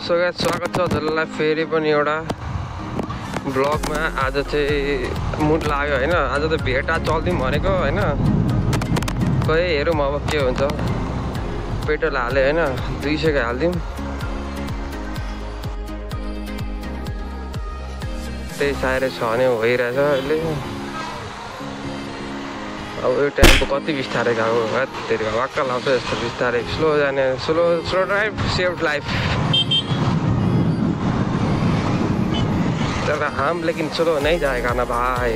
So guys स्वागत छ हजुरलाई फेरि पनि एउटा ब्लगमा। आज चाहिँ मुड लाग्यो हैन, आज त भेटा चल्दिउँ भनेको हैन। खै हेरौँ अब के हुन्छ। पेट्रोल हाले हैन, 200 को हाल्दिउँ। त्यही सायरै छ भने भइरहेछ अहिले। अब यो टाइमको कति बिस्तारै गएको धेरै वाक्क लाउँछ यस्तो बिस्तारै। स्लो जाने, स्लो ड्राइभ सेभ लाइफ। तर हम लेकिन स्लो नहीं जाएगा ना भाइ।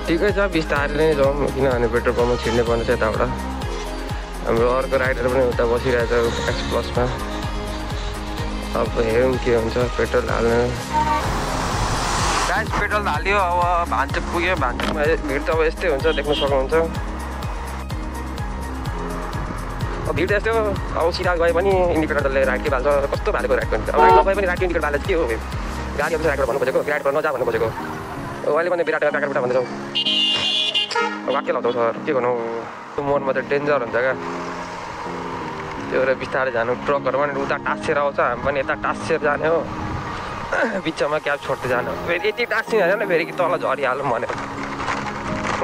ठिकै छ बिस्तारै नै जाउँ, किनभने पेट्रोल पम्पमा छिर्नै पर्ने छ यताबाट। हाम्रो अर्को राइडर पनि उता बसिरहेछ एक्स प्लसमा। अब हेरौँ के हुन्छ। पेट्रोल हाल्नु गाइस, पेट्रोल हाल्यो। अब भान्चुक पुग्यो। भान्चुकमा भिड त अब यस्तै हुन्छ, देख्न सक्नुहुन्छ। अब भिड यस्तै हो। अब सिधा गए पनि इन्डिकेटरले राइट के बाल्छ, कस्तो भालेको राइट पनि। अब राइट नगए पनि राइट इन्डिकेटर बाल्छ के हो। गाडी अब राइटबाट भन्नु खोजेको, राइटबाट नजा भन्नु खोजेको। अहिले पनि बिराट प्याकेट भन्दैछौ। अब वाक्य लाउँछौ सर, के गर्नु। मोडमा त डेन्जर हुन्छ क्या। त्यो भएर बिस्तारै जानु। ट्रकहरू पनि उता टाँसेर आउँछ, हामी पनि यता टाँसेर जाने हो। बिचमा क्याब छोड्दै जानु। फेरि यति टाँसिन होइन, फेरि कि तल झरिहालौँ भने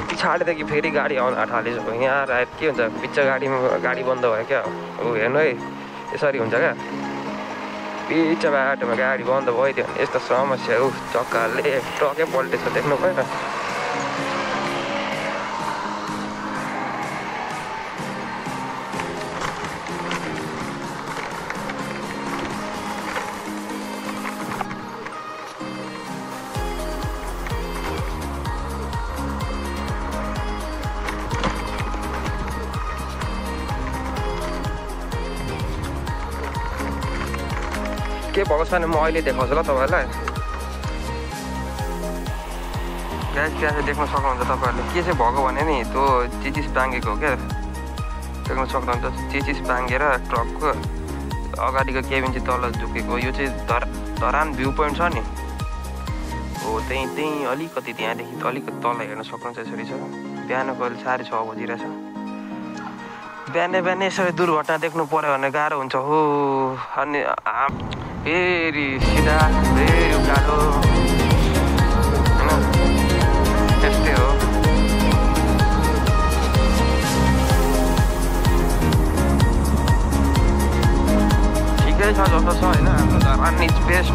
पछाडिदेखि फेरि गाडी आउन थालिसक्यो। यहाँ राइट के हुन्छ, बिच गाडी बन्द भयो क्या। ऊ हेर्नु है, यसरी हुन्छ क्या। बिच बाटोमा गाडी बन्द भइदियो भने यस्तो समस्या हो। चक्काले ट्रकै पल्टेछ, देख्नु भयो। के भएको छैन म अहिले देखाउँछु ल तपाईँहरूलाई। ग्यास देख्न सक्नुहुन्छ तपाईँहरूले। के चाहिँ भएको भने नि, त्यो चिचिस बाङ्गेको हो क्या। देख्न सक्नुहुन्छ चिचिस बाङ्गेर ट्रकको अगाडिको केबिन चाहिँ तल झुकेको। यो चाहिँ धरान भ्यू पोइन्ट छ नि हो, त्यहीँ अलिकति त्यहाँदेखि अलिकति तल हेर्न सक्नुहुन्छ। यसरी छ। बिहानको अहिले 6:30 बजिरहेछ। बिहानै यसरी दुर्घटना देख्नु पऱ्यो भने गाह्रो हुन्छ हो। अनि फेरि सिधा फेरि उकालो होइन, त्यस्तै हो। ठिकै छ जस्तो छ होइन। हाम्रो धरान इज बेस्ट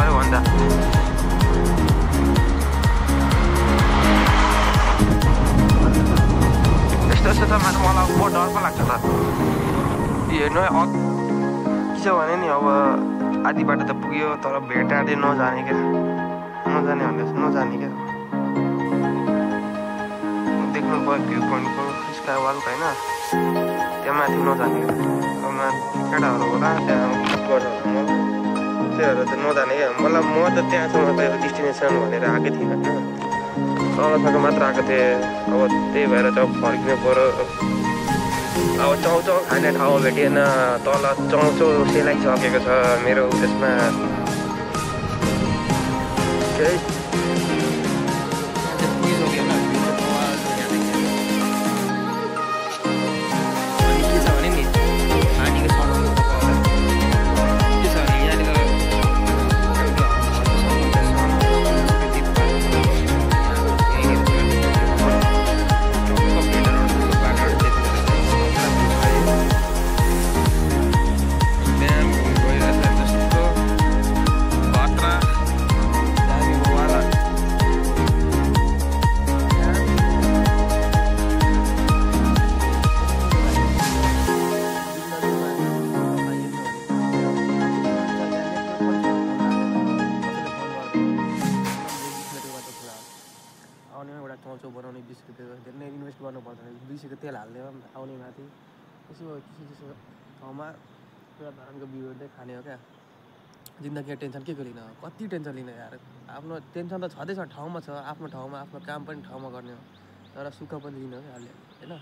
अरू भन्दा। यस्तो त मलाई बहुत डर पो लाग्छ त। हेर्नु है, के छ भने नि अब आधी बाटो त पुग्यो, तर भेटाँदै नजाने क्या। नजाने क्या। देख्नु भयो भ्यू पोइन्टको स्काई वाल होइन, त्यहाँ माथि नजाने। केटाहरू होला त्यहाँ गर्छ, त्योहरू त नजाने क्या। म त त्यहाँसम्म त डेस्टिनेसन भनेर आएको थिइनँ होइन, तलसम्म मात्र आएको थिएँ। अब त्यही भएर चाहिँ फर्किनु पऱ्यो। अब चाउचाउ खाने ठाउँ भेटिएन। तल चाउचाउ सेलाइसकेको छ मेरो त्यसमा। केही पुगिसक्यो होइन। अनि के छ भने नि, पानीको समस्या के छ भने यहाँनिर बनाउने 20 रुपियाँको धेरै नै इन्भेस्ट गर्नु पर्दैन। 200 को तेल हाल्ने आउने माथि त्यसो ठाउँमा पुरा धरानको भ्यू हेर्दै खाने हो क्या। जिन्दगीमा टेन्सन के को लिन, कति टेन्सन लिन यार। आफ्नो टेन्सन त छँदैछ, ठाउँमा छ, आफ्नो ठाउँमा, आफ्नो काम पनि ठाउँमा गर्ने हो। तर सुख पनि लिनु हो क्या अहिले होइन।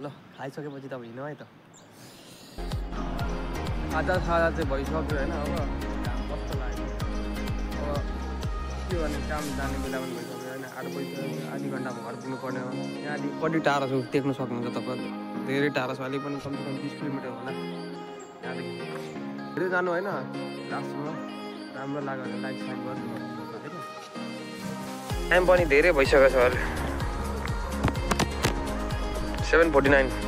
ल खाइसकेपछि तपाईँ हिँड्नु है त। खाजा चाहिँ भइसक्यो होइन। अब काम कस्तो लाग्यो। अब के भने काम जाने बेला पनि भइसक्यो होइन। 8 बजी आधी घन्टामा घर पुग्नुपर्ने हो। यहाँ कति टाढो छ देख्न सक्नुहुन्छ तपाईँहरूले। धेरै टाढो छ, अलि पनि कमसेकम 20 किलोमिटर होला। धेरै जानु होइन लास्टमा राम्रो लाग्यो भने लाइक साइड गर्नु टाइम पनि धेरै भइसकेको छ अहिले 7:49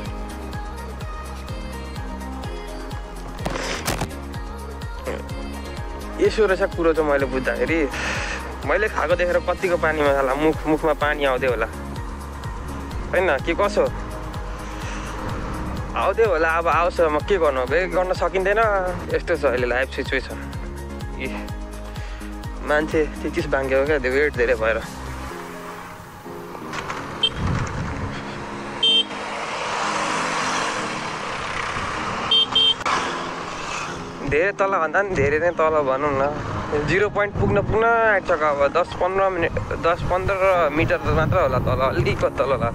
यसो रहेछ कुरो चाहिँ मैले बुझ्दाखेरि मैले खाएको देखेर कतिको पानीमा होला मुखमा पानी आउँदै होला होइन के कसो आउँदै होला अब आउँछ म के गर्नु ब्रेक गर्न सकिँदैन यस्तो छ अहिले लाइफ सिचुएसन ए मान्छे चिज भाङ्ग्यो क्या त्यो वेट धेरै भएर धेरै तल भन्दा पनि धेरै नै तल भनौँ न 0 पोइन्ट पुग्न आँटिसक्यो अब 10-15 मिटर मात्र होला तल अलिकति तल होला